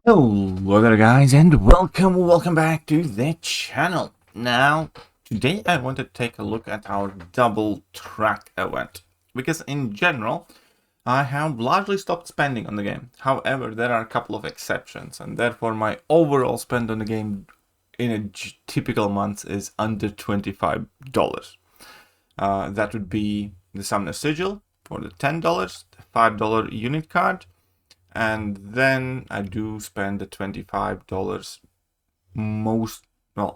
Hello there guys, and welcome back to the channel. Now, today I want to take a look at our double track event, because in general I have largely stopped spending on the game. However, there are a couple of exceptions, and therefore my overall spend on the game in a typical month is under $25. That would be the Summoner Sigil for the $10, the $5 unit card, and then I do spend the $25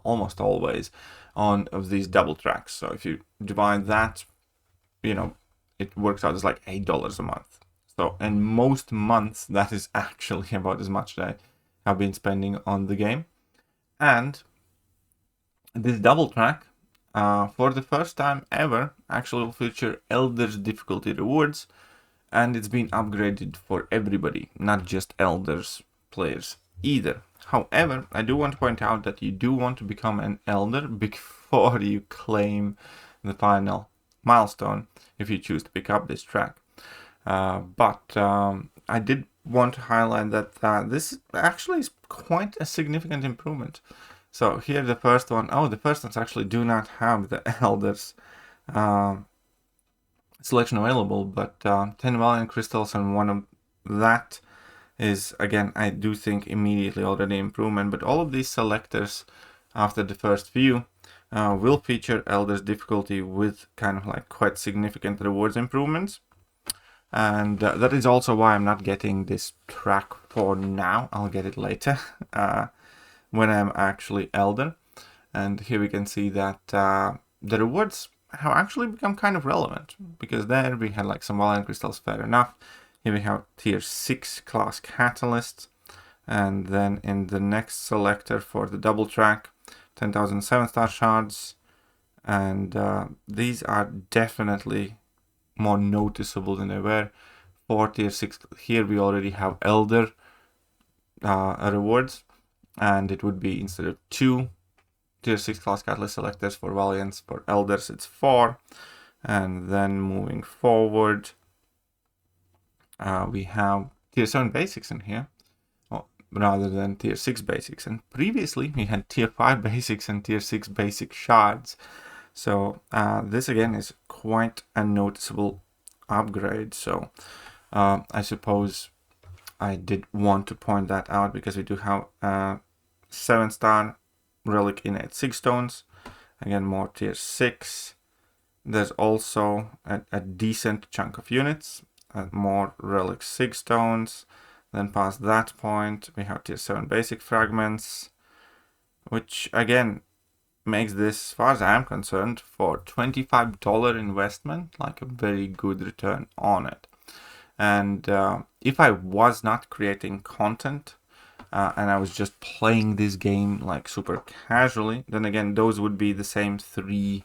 almost always on of these double tracks. So if you divide that, it works out as like $8 a month. So in most months, that is actually about as much that I have been spending on the game. And this double track, for the first time ever, actually will feature Elder's difficulty rewards, and it's been upgraded for everybody, not just Elders players either. However, I do want to point out that you do want to become an Elder before you claim the final milestone if you choose to pick up this track. But I did want to highlight that this actually is quite a significant improvement. So here the first one, the first ones actually do not have the Elders selection available, but 10 Valiant Crystals, and one of that is, again, I do think immediately already improvement. But all of these selectors after the first few will feature Elder's difficulty with kind of like quite significant rewards improvements. And that is also why I'm not getting this track for now. I'll get it later when I'm actually Elder. And here we can see that the rewards have actually become kind of relevant, because there we had like some Valiant Crystals, fair enough. Here we have tier 6 class Catalyst, and then in the next selector for the double track, 10,000 7-star shards, and these are definitely more noticeable than they were. For tier 6 here we already have Elder rewards, and it would be, instead of 2 tier 6 class Catalyst selectors for Valiants, for Elders it's 4. And then moving forward, we have tier 7 basics in here, rather than tier 6 basics. And previously we had tier 5 basics and tier 6 basic shards. So this again is quite a noticeable upgrade. So I suppose I did want to point that out, because we do have 7-star relic innate 6 stones, again more tier 6. There's also a decent chunk of units, more relic 6 stones. Then past that point we have tier 7 basic fragments, which again makes this, as far as I'm concerned, for $25 investment, like a very good return on it. And if I was not creating content and I was just playing this game like super casually, then again those would be the same 3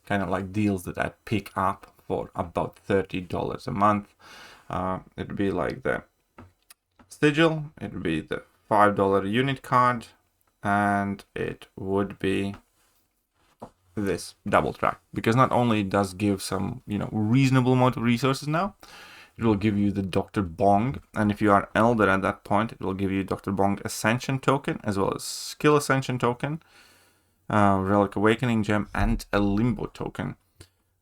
kind of like deals that I pick up for about $30 a month. It would be like the Sigil, it would be the $5 unit card, and it would be this double track, because not only it does give some reasonable amount of resources now, it will give you the Dr. Bong, and if you are Elder at that point, it will give you Dr. Bong Ascension token, as well as Skill Ascension token, Relic Awakening Gem, and a Limbo token.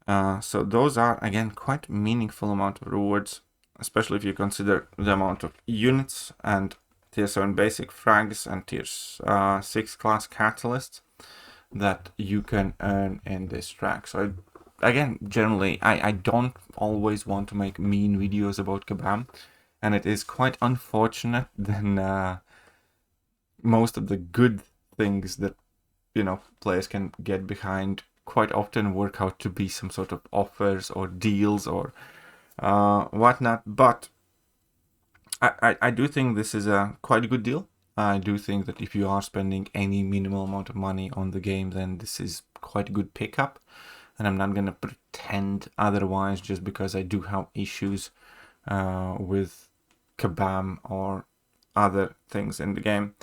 So those are, again, quite meaningful amount of rewards, especially if you consider the amount of units and tier 7 basic frags and tier 6 class catalysts that you can earn in this track. So again, generally, I don't always want to make mean videos about Kabam, and it is quite unfortunate then most of the good things that players can get behind quite often work out to be some sort of offers or deals or whatnot. But I do think this is a quite a good deal. I do think that if you are spending any minimal amount of money on the game, then this is quite a good pickup. And I'm not going to pretend otherwise just because I do have issues with Kabam or other things in the game.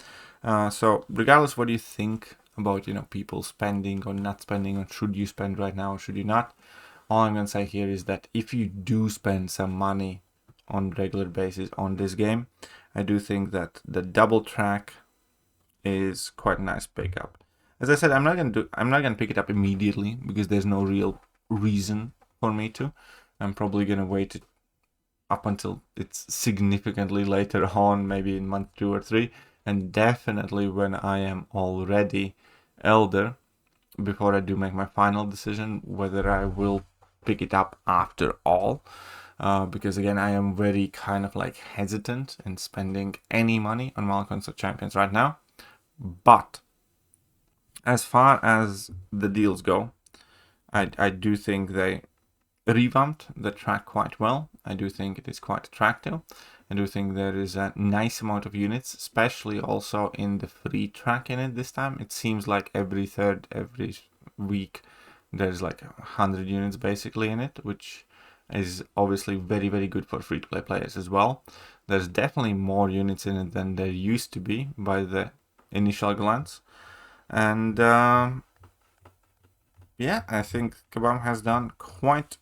So regardless, what do you think about people spending or not spending, or should you spend right now or should you not? All I'm going to say here is that if you do spend some money on regular basis on this game. I do think that the double track is quite a nice pickup. As I said, I'm not gonna pick it up immediately because there's no real reason for me to. I'm probably gonna wait up until it's significantly later on, maybe in month 2 or 3, and definitely when I am already elder, before I do make my final decision whether I will pick it up after all. Because again, I am very kind of like hesitant in spending any money on Malcolms of Champions right now. But as far as the deals go, I do think they revamped the track quite well. I do think it is quite attractive. I do think there is a nice amount of units, especially also in the free track in it this time. It seems like every week there's like 100 units basically in it, which is obviously very, very good for free-to-play players as well. There's definitely more units in it than there used to be by the initial glance. And yeah, I think Kabam has done quite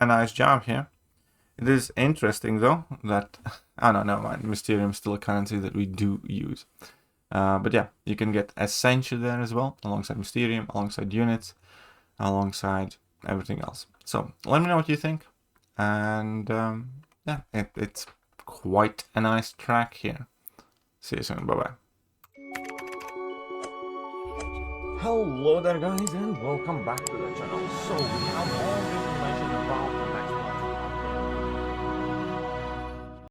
a nice job here. It is interesting though that, I don't know, Mysterium is still a currency that we do use. But yeah, you can get Essentia there as well, alongside Mysterium, alongside units, alongside everything else. So let me know what you think. And yeah, it's quite a nice track here. See you soon. Bye-bye. Hello there guys, and welcome back to the channel. So we have all the information about